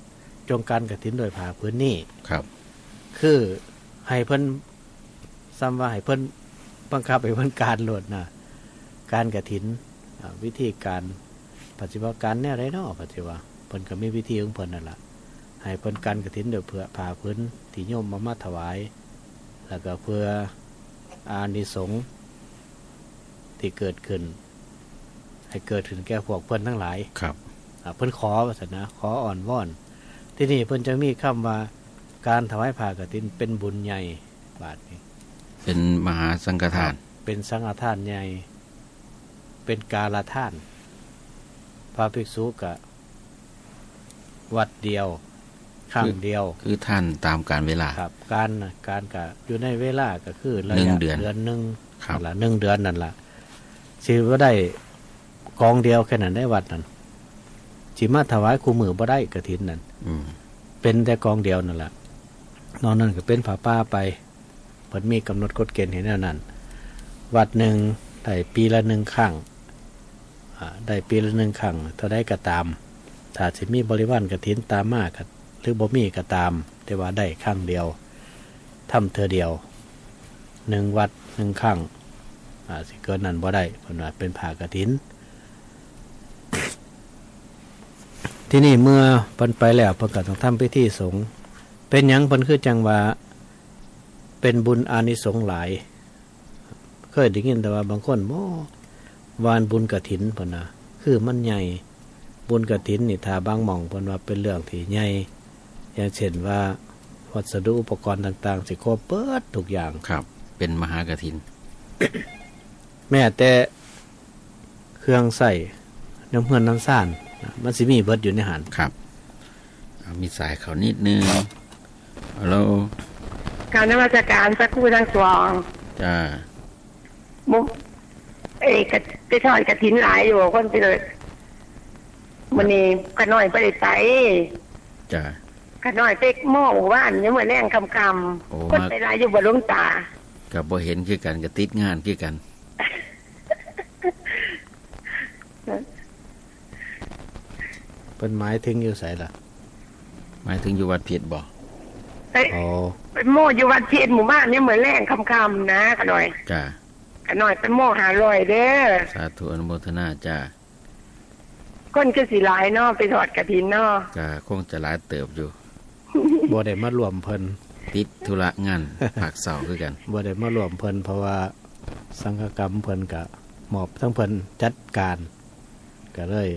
จงการกฐินโดยผ้าพื้นนี้ครับคือให้เพิ่นซ้ำว่าให้เพิ่นบังคับให้เพิ่นการโหลดนะการกฐินวิธีการปฏิบัติการเนี่ยไรเนาะปฏิบัติเพิ่นก็มีวิธีของเพิ่นนั่นแหละให้เพิ่นการกฐินโดยเพื่อผ่าพื้นที่โยมมาถวายแล้วก็เพื่ออานิสงส์ที่เกิดขึ้นให้เกิดขึ้นแก่พวกเพิ่นทั้งหลายครับเพิ่นขอว่าซั่นนะขออ่อนวอนที่นี่เพิ่นจะมีคำว่าการถวายผ้ากฐินเป็นบุญใหญ่บาดนี้เป็นมหาสังฆทานเป็นสังฆทานใหญ่เป็นกาลทานพระภิกษุกะวัดเดียวครั้งเดียวคือท่านตามการเวลาครับการกะอยู่ในเวลาก็คือระยะเดือนนึงละ1 เดือนนั่นล่ะสิบ่ได้กองเดียวแค่นั้นได้วัดนั้นสิมาถวายคู่มือบ่ได้กฐินนั่นเป็นแต่กองเดียวนั่นล่ะนอกนั้นก็เป็นผ้าป่าไปเพิ่นมีกำหนดกฎเกณฑ์ให้แนวนั้นวัดหนึ่งได้ปีละ1 ครั้งได้ปีละ1 ครั้งเท่าใดก็ตามถ้าสิมีบริวารกฐินตามมาก็หรือบ่มีก็ตามแต่ว่าได้ครั้งเดียวทำเทื่อเดียว1 วัด 1 ครั้งสิเกินนั้นบ่ได้เพิ่นว่าเป็นผ้ากฐินที่นี่เมื่อเพิ่นไปแล้วเพิ่นก็ต้องทำพิธีสงฆ์เป็นหยังเพิ่นคือจังว่าเป็นบุญอานิสงส์หลายเคยได้ยินแต่ว่าบางคนบ่วานบุญกฐินเพิ่นน่ะคือมันใหญ่บุญกฐินนี่ถ้าบางหม่องเพิ่นว่าเป็นเรื่องที่ใหญ่อย่างเช่นว่าวัสดุอุปกรณ์ต่างๆสิครบเปิดทุกอย่างครับเป็นมหากฐิน แม้แต่เครื่องใส่น้ำเฮือนน้ำซ่านมันสิมีเบิดอยู่ในหันครับมีสายเขานิดนึงแล้วการนมัสการสักครู่ทั้งสองจ้ามุกไปทอดกฐินหลายอยู่คนไปเลยวันนี้กระน้อยไปได้ไปจ้า ขน้อยเต็กหม้อหมู่บ้านยังเหมือนแรงคำคนไปรายอยู่บนหลวงตากับบ่เห็นคือกันกับติดงานคือกันเป็นหมายถึงอยู่ไสล่ะหมายถึงอยู่วัดผิดบ่ อ๋อ ไปโม่อยู่วัดเทียนหมู่บ้านนี่เหมือนแรงคำๆนะขะหน่อย จ้า ขะหน่อยไปโม่500เด้อ สาธุอนุโมทนาจ้า คนคือสิหลายเนาะไปทอดกฐินเนาะ ก็คงจะหลายเติบอยู่ บ่ได้มารวมเพิ่น ติดธุระงาน ภาคเสาร์คือกัน บ่ได้มารวมเพิ่นเพราะว่าสังฆกรรมเพิ่นก็มอบทั้งเพิ่นจัดการก็เลย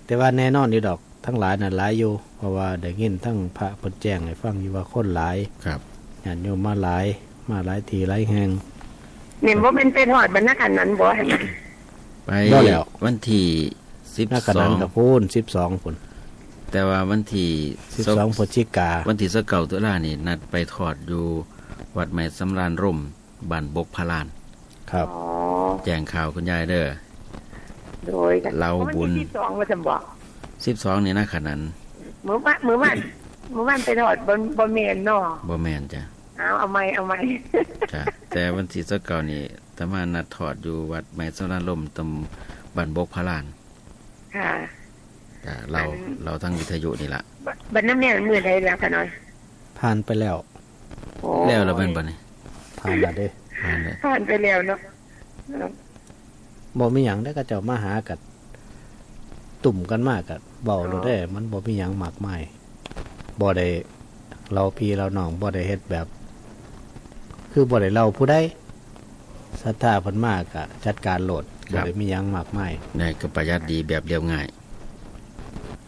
แต่ว่าแน่นอนอยู่ดอกทั้งหลายน่ะหลายอยู่เพราะว่าได้ยินทั้งพระเพิ่นแจ้งให้ฟังอยู่ว่าคนหลาย ครับ ญาติโยมมาหลายทีหลายแห่ง นี่บ่เป็นไปทอดบรรณาการนั้นบ่ให้มัน ไป บ่แล้ว วันที่ นักขนันกับพูน12พุ่น 12แต่ว่าวันที่ 12พฤศจิกา วันที่29ตุลานี่นัดไปทอดอยู่วัดใหม่สำราญร่มบ้านบกพลาน ครับ อ๋อ แจ้งข่าวคุณยายเด้อ โดยกัน เราบุญ วันที่12ว่าจะบอก 12นี่นะขนัน มื้อบ้านไปทอดบ่แม่นเนาะ บ่แม่นจ้ะ เอาใหม่ จ้ะ แต่วันที่29นี่ตะมานัดทอดอยู่วัดใหม่สำราญร่มตำบ้านบกพลาน ค่ะ จ้ะเราทั้งวิทยุนี่ล่ะ บัดน้ำเนี่ยมื้อใดแล้วขะหน่อย ผ่านไปแล้ว โอ้ แล้วเราเป็นบ่นี่ ผ่านแล้วเด้ ผ่านแล้ว ผ่านไปแล้วเนาะ บ่มีหยังได้ก็เจ้ามาหากันตุ่มกันมากกันเบาโลดได้มันบ่มีหยังมากมายบ่ได้เราพี่เราน้องบ่ได้เฮ็ดแบบ คือบ่ได้เราผู้ใดศรัทธาเพิ่นมากก็จัดการโหลดบ่ได้มีหยังมากมาย ได้ก็ประหยัดดีแบบเรียบง่าย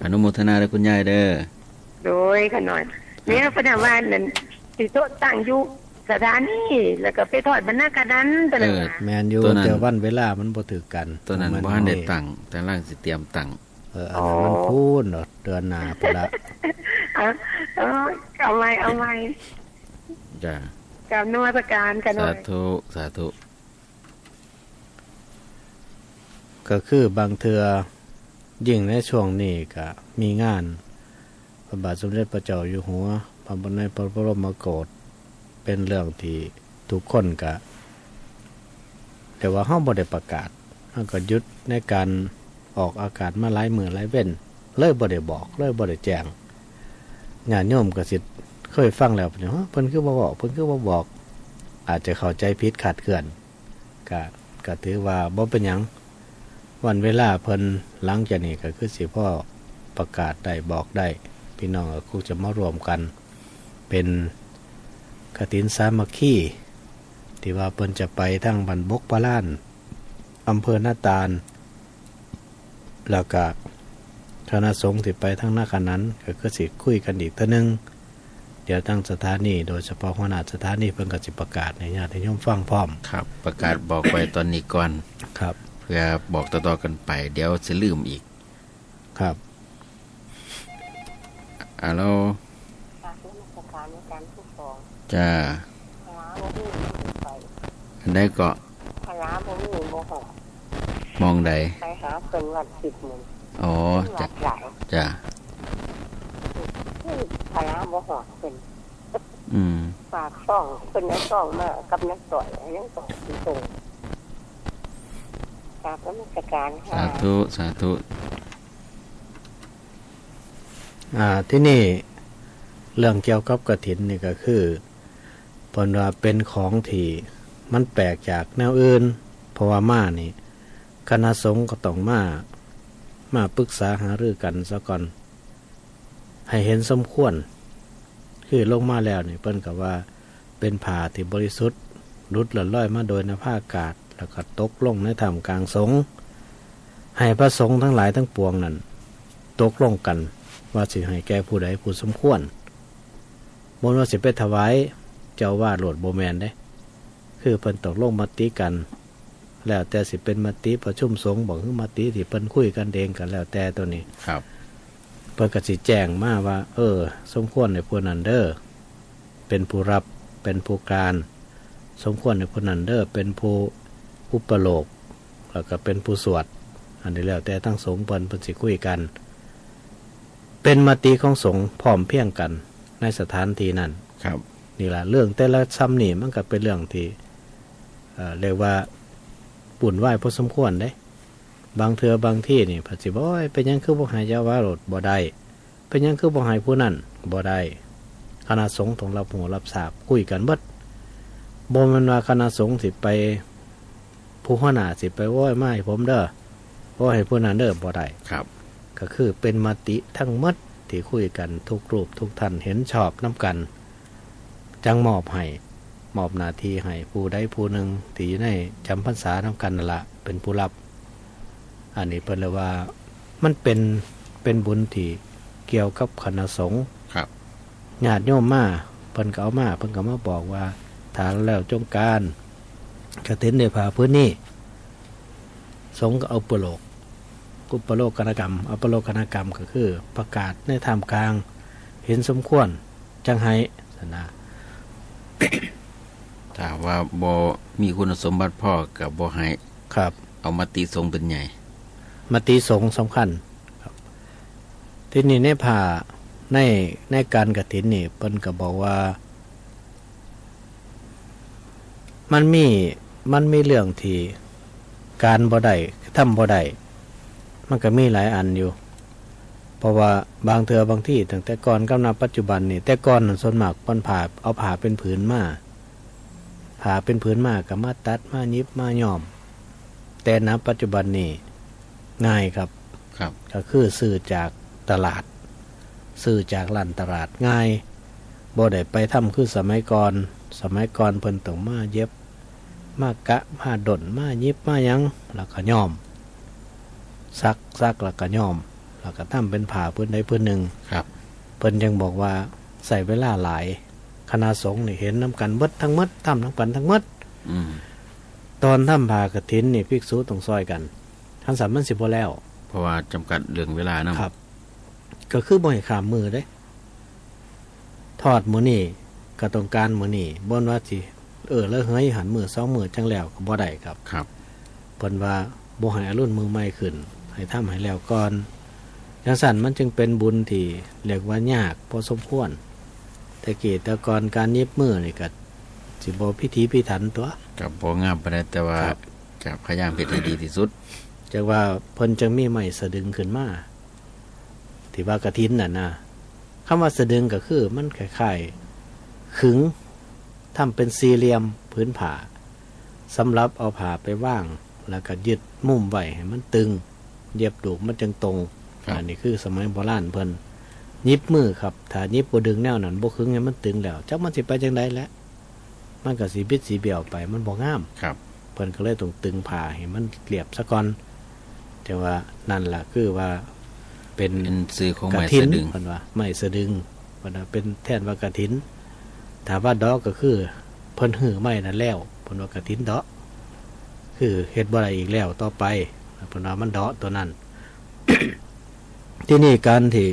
อนุโมทนาเด้อคุณยายเด้อ โดยขะหน่อยเนี่ยพระว่านั่นสิโตตั้งอยู่สถานีแล้วก็ไปทอดบรรณาการนั้นตะนั้นน่ะ แม่นอยู่ ตัวนั้น แต่วันเวลามันบ่ถือกัน ตัวนั้นบ่ทันได้ตั้งแต่ล่างสิเตรียมตั้ง อันนั้นมันพูนเนาะเดือนหน้าพุ่นละ เอาใหม่ จ้ะ กับนวัตการกันหน่ สา อย ธุสาธุ ก็คือบางเทื่อยิ่งในช่วงนี้ก็มีงานพระบาทสมเด็จพระเจ้าอยู่หัวพระบรมพระบรมโกศเป็นเรื่องที่ทุกคนก็แต่ว่าเฮาบ่ได้ประกาศเฮาก็หยุดในการออกอากาศมาหลายมื้อหลายเว้นเลยบ่ได้บอกเลยบ่ได้แจ้งญาติโยมก็สิเคยฟังแล้วเพิ่นคือบ่บอกเพิ่นคือบ่บอก อาจจะเข้าใจผิดคลาดเคลื่อนก็ถือว่าบ่เป็นหยังวันเวลาเพิ่นหลังจากนี้ก็คือสิพ่อประกาศได้บอกได้พี่น้องก็คงจะมารวมกันเป็นกฐินสามัคคีที่ว่าเพิ่นจะไปทั้งบ้านบกพลานอำเภอนาตาลแล้วก็คณะสงฆ์ที่ไปทั้งนาคนั้นก็คือสิคุยกันอีกเทื่อนึงเดี๋ยวตั้งสถานีโดยเฉพาะหัวหน้าสถานีเพิ่นก็สิประกาศให้ญาติโยมฟังพร้อม ครับ ประกาศบอกไว้ตอนนี้ก่อน ครับ เพื่อบอกต่อๆกันไป เดี๋ยวสิลืมอีก ครับ โล ค่ะนมัสการอาจารย์ผู้ฟ้อง จ้า พระบ่มีไป อันใดก็ พระบ่มีบ่ฮอด มองใด ไปหาเพิ่นวัด10มื้อ อ๋อ วั จ้ะ ดหลาย จ้ะ พระบ่ฮอดเพิ่น อืม ฝากซ่องเพิ่นเอาซ่องมากับนักต่อยยังต่อสิส่งกราบนมัสการค่ะ สาธุสาธุ ที่นี่เรื่องเกี่ยวกับกฐินนี่ก็คือเพิ่นว่าเป็นของที่มันแปลกจากแนวอื่นเพราะว่ามานี่คณะสงฆ์ก็ต้องมาปรึกษาหารือกันซะก่อนให้เห็นสมควรคือลงมาแล้วนี่เพิ่นก็ว่าเป็นผ้าที่บริสุทธิ์หลุดหล่อมาโดยนภาอากาศแล้วก็ตกลงในถ้ำกลางสงฆ์ให้พระสงฆ์ทั้งหลายทั้งปวงนั้นตกลงกันว่าสิให้แก่ผู้ใดผู้สมควรบ่ว่าสิไปถวายเจ้าวาดโหลดบ่แม่นเด้คือเพิ่นตกลงมติกัน แล้วแต่สิเป็นมติประชุมสงฆ์บอกคือมติที่เพิ่นคุยกันเองกันแล้วแต่ตัวนี้ ครับ เพิ่นก็สิแจ้งมาว่าสมควรในผู้นั้นเด้อเป็นผู้รับเป็นผู้การสมควรในผู้นั้นเด้อเป็นผู้อุปโลกแล้วก็เป็นผู้สวดอันนี้แล้วแต่ทั้งสงฆ์เพิ่นสิคุยกันเป็นมติของสงฆ์พร้อมเพรียงกันในสถานที่นั้น ครับ นี่ล่ะเรื่องแต่ละซ้ำนี่มันก็เป็นเรื่องที่เรียกว่าปุ่นไหวพอสมควรเด้บางเทือบางที่นี่พระสิบอกเป็นหยังคือบ่ให้เจ้าวาดบ่ได้เป็นหยังคือบ่ให้ผู้นั้นบ่ได้ คณะสงฆ์ต้องรับหูรับทราบคุยกันเบิดบ่แม่นว่าคณะสงฆ์สิไปผู้หัวหน้าสิไปโว้ยมาให้ผมเด้อโอ้ให้ผู้นั้นเด้อบ่ได้ ครับ ก็คือเป็นมติทั้งหมดที่คุยกันทุกรูปทุกท่านเห็นชอบน้ำกันจังมอบให้มอบหน้าที่ให้ผู้ใดผู้หนึ่งที่อยู่ในจำพรรษาน้ำกันนั่นละเป็นผู้รับอันนี้เพิ่นเลยว่ามันเป็นบุญที่เกี่ยวกับคณะสงฆ์ ครับ ญาติโยมมาเพิ่นก็เอามาเพิ่นก็มาบอกว่าถ้าแล้วจงการกฐินได้พาพื้นนี้สงฆ์ก็เอาอุปโลกนกรรมอุปโลกนกรรมก็คือประกาศในท่ามกลางเห็นสมควรจังให้สนะ ถ้าว่าบ่มีคุณสมบัติพ่อกับบ่ให้ ครับ เอามาติสงเป็นใหญ่ มติสงฆ์สำคัญครับที่นี่ในผ่าในการกฐินนี่เพิ่นก็บอกว่ามันมีเรื่องที่การบ่ได้ทำบ่ได้มันก็มีหลายอันอยู่เพราะว่าบางเทื่อบางที่ตั้งแต่ก่อนกับณปัจจุบันนี่แต่ก่อนส่วนมากเพิ่นผ่าเอาผ่าเป็นผืนมาผ่าเป็นผืนมาก็มาตัดมายิบมาย้อมแต่ณปัจจุบันนี่ง่ายครับ ครับ ก็คือซื้อจากตลาดซื้อจากร้านตลาดง่ายบ่ได้ไปทำคือสมัยก่อนเพิ่นต้องมาเย็บมากะมาดดมายิบมาหยังแล้วก็ย้อมซักแล้วก็ย้อมแล้วก็ทำเป็นผ้าพื้นใดพื้นหนึ่ง ครับ เพิ่นยังบอกว่าใส่เวลาหลายคณะสงฆ์นี่เห็นน้ำกันเบิดทั้งหมดทำทั้งปันทั้งหมด อืม ตอนทำผ้ากฐินนี่ภิกษุต้องซอยกันทันสัมมันสิบ่แล้ว เพราะว่าจำกัดเรื่องเวลานำ ครับ ก็คือบ่ให้ข้ามมือเด้ทอดมื้อนี้ก็ต้องการมื้อนี้บ่นว่าสิแล้วเฮ้ยหันมือ2มื้อจังแล้วก็บ่ได้ครับ ครับ เพิ่นว่าบ่ให้อรุ่นมือใหม่ขึ้นให้ทำให้แล้วก่อนจังซั่นมันจึงเป็นบุญที่เรียกว่ายากพอสมควรแต่แต่ก่อนการเย็บมือนี่ก็สิบ่พิถีพิถันตัว กับบ่งามปานใดแต่ว่า ครับ จะพยายามเฮ็ดให้ดีที่สุด จังว่าเพิ่นจึงมีไม้สะดึงขึ้นมาที่ว่ากฐินน่ะนะคำว่าสะดึงก็คือมันคล้ายๆขึงทำเป็นสี่เหลี่ยมพื้นผ้าสำหรับเอาผ้าไปว่างแล้วก็ยึดมุมไว้ให้มันตึงเย็บดูกมันจึงตรง ครับ อันนี้คือสมัยโบราณเพิ่นยิบมือครับถ้ายิบบ่ดึงแนวนั้นบ่ขึงให้มันตึงแล้วจักมันสิไปจังได๋แหละมันก็สิบิดสิเบี้ยวไปมันบ่งาม ครับ เพิ่นก็เลยต้องตึงผ้าให้มันเรียบซะก่อนแต่ว่านั่นล่ะคือว่าเป็น เป็นสื่อของ ก ไม้ ฐิน สะดึง เพิ่นว่าไม้สะดึงเพิ่นว่าเป็นแทนว่ากฐินถ้าว่าดอกก็คือเพิ่นหื้อไม้นั่นแล้วเพิ่นว่ากฐินดอกคือเฮ็ดบ่ได้อีกแล้วต่อไปเพิ่นว่ามันดอกตัวนั้น ที่นี่การที่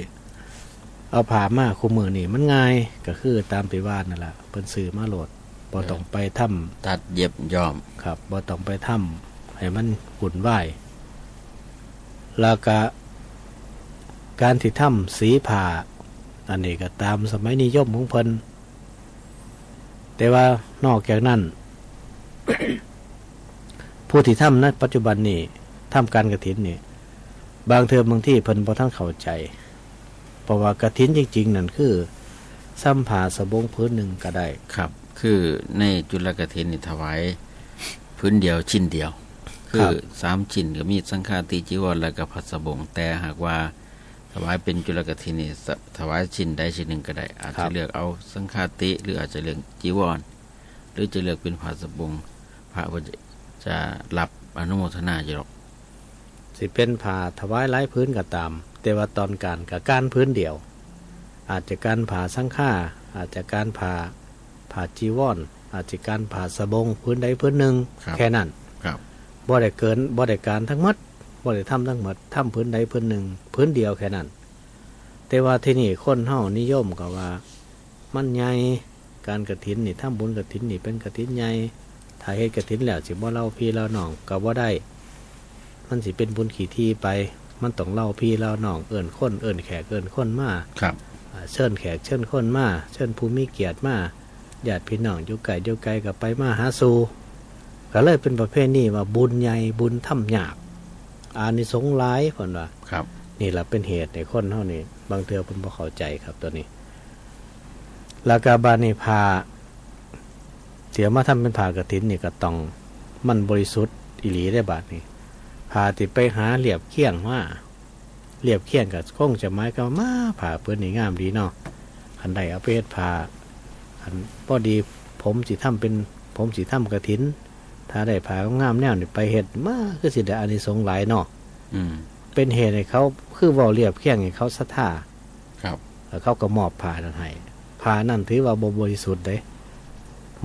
เอาผ้ามาคุมมือนี่มันง่ายก็คือตามที่ว่านั่นล่ะเพิ่นซื้อมาโหลดบ่ต้องไปทำ ตัดเย็บย้อม ครับบ่ต้องไปทำให้มันหุ่นไหวายแล้วก็การที่ทำสีผ่าอันนี้ก็ตามสมัยนิยมของเพิ่นแต่ว่านอกจากนั้น ผู้ที่ทำณปัจจุบันนี้ทำการกฐินนี่บางเทอบางที่เพิ่นบ่ทันเข้าใจเพราะว่ากฐินจริงๆนั่นคือซ้ำผ่าสบงพื้นหนึ่งก็ได้ ครับ คือในจุลกฐินนี่ถวายพื้นเดียวชิ้นเดียว คือ3ชิ้นก็มีสังฆาติจีวรและก็ภัสบงแต่หากว่าถวายเป็นจุลกฐินนี่ถวายชิ้นใดชิ้นหนึ่งก็ได้ อาจจะเลือกเอาสังฆาติหรืออาจจะเลือกจีวรหรือจะเลือกเป็นภัสบงพระจะรับอนุโมทนาอยู่หรอก สิเป็นผ่าถวายหลายพื้นก็ตาม แต่ว่าตอนการกับการพื้นเดียว อาจจะการผ่าสังฆาอาจจะการผ่าจีวรอาจจะการผ่าสบงพื้นใดพื้นหนึ่ง ครับ แค่นั้น ครับ บ่ได้เกินบ่ได้การทั้งหมดบ่ได้ทำทั้งหมดทำพื้นใดพื้นหนึ่งพื้นเดียวแค่นั้น แต่ว่าที่นี่คนเฮานิยมก็ว่ามันใหญ่การกฐินนี่ทำบุญกฐินนี่เป็นกฐินใหญ่ถ้าเฮ็ดกฐินแล้วสิบ่เล่าพี่เล่าน้องก็บ่ได้ มันสิเป็นบุญขี่ที่ไป มันต้องเล่าพี่เล่าน้องเอิ้นคนเอิ้นแขกเอิ้นคนมา ครับ เชิญแขกเชิญคนมาเชิญผู้มีเกียรติมาญาติพี่น้องอยู่ไกลก็ไปมาหาสู่ก็เลยเป็นประเภทนี้ว่าบุญใหญ่บุญทำยากอานิสงส์หลายเพิ่นว่า ครับ นี่ล่ะเป็นเหตุในคนเฮานี่บางเทื่อเพิ่นบ่เข้าใจครับตัวนี้ แล้วก็บานิพาเสียมาทำเป็นผ้ากฐินนี่ก็ต้องมันบริสุทธิ์อีหลีได้บาดนี้ผ้าที่ไปหาเรียบเคียงมาเรียบเคียงก็คงจะหมายก็มาผ้าเพิ่นนี่งามดีเนาะอันใดเอาไปเฮ็ดผ้าอันพอดีผมสิทำเป็นผมสิทำกฐินถ้าได้ผ้างามแนวนี่ไปเฮ็ดมาคือสิได้อานิสงส์หลายเนาะเป็นเหตุให้เขาคือเว้าเรียบเคียงให้เขาศรัทธาครับแล้วเขาก็มอบผ้านั้นให้ผ้านั้นถือว่าบ่บริสุทธิ์เด้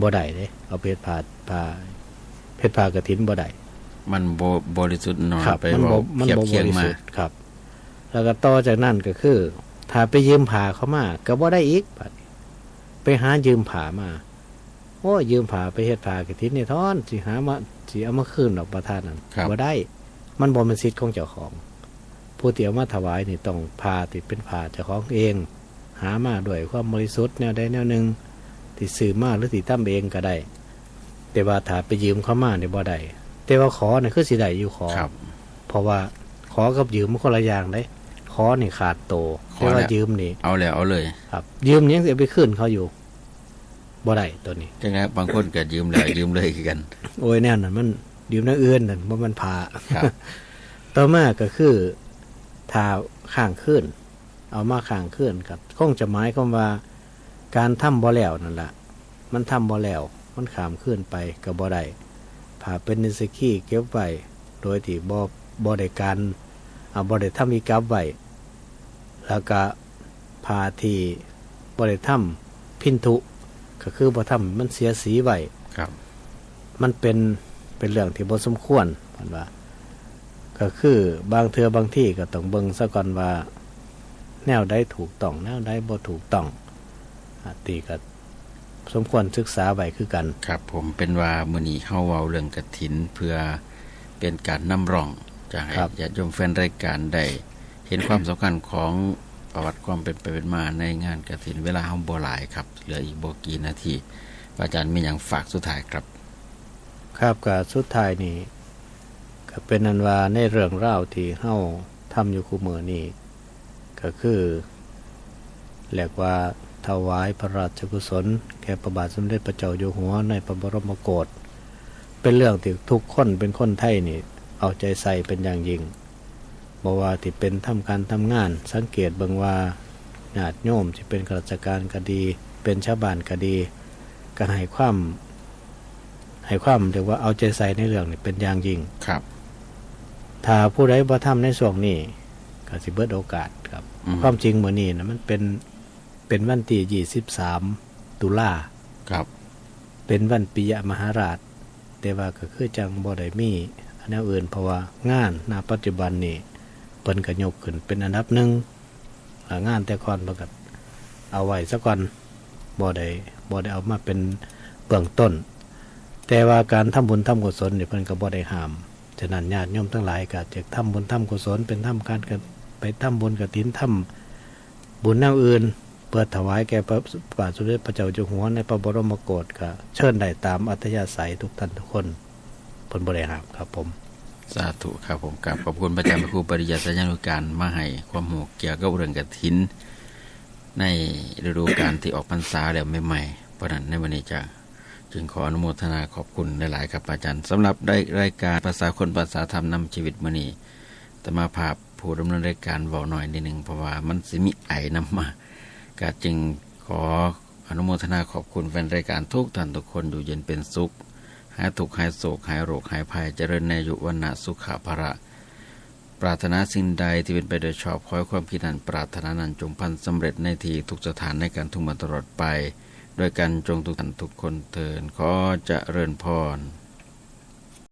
บ่ได้เด้เอาเพชรผ้ากฐินบ่ได้มันบริสุทธิ์หน่อยไปมันบ่บริสุทธิ์ครับแล้วก็ต่อจากนั้นก็คือถ้าไปยืมผ้าเขามาก็บ่ได้อีกไปหายืมผ้ามาโอ้ยืมผ้าไปเฮ็ดผ้ากฐินนี่ทอนสิหามาสิเอามาคืนดอกประทานนั้นบ่ได้มันบ่เป็นสิทธิ์ของเจ้าของผู้ที่เอามาถวายนี่ต้องผ้าที่เป็นผ้าเจ้าของเองหามาด้วยความบริสุทธิ์แนวใดแนวหนึ่งที่ซื้อมาหรือที่ตั้มเองก็ได้แต่ว่าถ้าไปยืมเขามาเนี่ยบ่ได้แต่ว่าขอเนี่ยคือสิได้อยู่ขอเพราะว่าขอกับยืมมันคนละอย่างได้ขอนี่ขาดโตแต่ว่ายืมนี่เอาแล้วเอาเลยครับยืมยังจะไปคืนเขาอยู่บ่ได้ตัวนี้จังไงบางคนก็ยืมแล้วยืมเลยคือกันโอ้ยแน่นอนมันยืมนั่นอื่นนั่นบ่มันพาต่อมาก็คือถ้าข้างขึ้นเอามาข้างขึ้นกับคงจะหมายความว่าการทำบ่แล้วนั่นแหละมันทำบ่แล้วมันขามขึ้นไปกับบ่ได้ผ่าเป็นนิสกี้เก็บไว้โดยที่บ่ได้การบ่ได้ทำมีกับไว้แล้วก็ผ่าที่บ่ได้ทำพินทุก็คือบ่ทำมันเสียสีไว้มันเป็นเรื่องที่บ่สมควรว่าก็คือบางเทื่อบางที่ก็ต้องเบิ่งซะก่อนว่าแนวใดถูกต้องแนวใดบ่ถูกต้องตีก็สมควรศึกษาไว้คือกันครับผมเป็นว่ามื้อนี้เฮาเว้าเรื่องกฐินเพื่อเป็นการนำร่องจะให้ญาติโยมแฟนรายการได้เห็นความสำคัญของประวัติความเป็นไปเป็นมาในงานกฐินเวลาเฮาบ่หลายครับเหลืออีกบ่กี่นาทีอาจารย์มีหยังฝากสุดท้ายครับครับก็สุดท้ายนี้ก็เป็นอันว่าในเรื่องราวที่เฮาทำอยู่คู่มื้อนี้ก็คือเรียกว่าถวายพระราชกุศลแก่พระบาทสมเด็จพระเจ้าอยู่หัวในพระบรมโกศเป็นเรื่องที่ทุกคนเป็นคนไทยนี่เอาใจใส่เป็นอย่างยิ่งบ่ว่าที่เป็นทำการทำงานสังเกตเบิ่งว่าญาติโยมที่เป็นข้าราชการก็ดีเป็นชาวบ้านก็ดีก็ให้ความเรียกว่าเอาใจใส่ในเรื่องนี้เป็นอย่างยิ่งครับถ้าผู้ใดบ่ทำในช่วงนี้ก็สิเบิดโอกาสครับความจริงมื้อนี้นะมันเป็นวันที่23ตุลาครับเป็นวันปิยมหาราชแต่ว่าก็คือจังบ่ได้มีอันอื่นเพราะว่างานณปัจจุบันนี้เพิ่นก็ยกขึ้นเป็นอันดับ1งานแต่ก่อนเพิ่นก็เอาไว้ซะก่อนบ่ได้เอามาเป็นเบื้องต้นแต่ว่าการทำบุญทำกุศลนี่เพิ่นก็บ่ได้ห้ามฉะนั้นญาติโยมทั้งหลายก็จะทำบุญทำกุศลเป็นทำการไปทำบุญกฐินทำบุญแนวอื่นเพื่อถวายแก่พระบาทสมเด็จพระเจ้าอยู่หัวในพระบรมโกศก็เชิญได้ตามอัธยาศัยทุกท่านทุกคนผลบริหารครับผมสาธุครับผมกับขอบคุณพระอาจารย์พระครูปริยัติสัญญานุการมาให้ความรู้เกี่ยวกับเรื่องกฐินในฤดูกาลที่ออกพรรษาแล้วใหม่ๆเพราะนั้นในวันนี้จึงขออนุโมทนาขอบคุณหลายๆครับอาจารย์สำหรับได้รายการภาษาคนภาษาธรรมนำชีวิตมื้อนี้แต่มาภาพผู้ดำเนินรายการเว้าหน่อยนิดนึงเพราะว่ามันสิมีไอนำมาก็จึงขออนุโมทนาขอบคุณแฟนรายการทุกท่านทุกคนอยู่เย็นเป็นสุขหายทุกข์หายโศกหายโรคหายภัยเจริญในอายุวรรณะสุขภระปรารถนาสิ่งใดที่เป็นไปโดยชอบขอให้ความคิดนั้นปรารถนานั้นจงพันสำเร็จในที่ทุกสถานในการทุกมาตลอดไปโดยกันจงทุกท่านทุกคนเถิดขอเจริญพร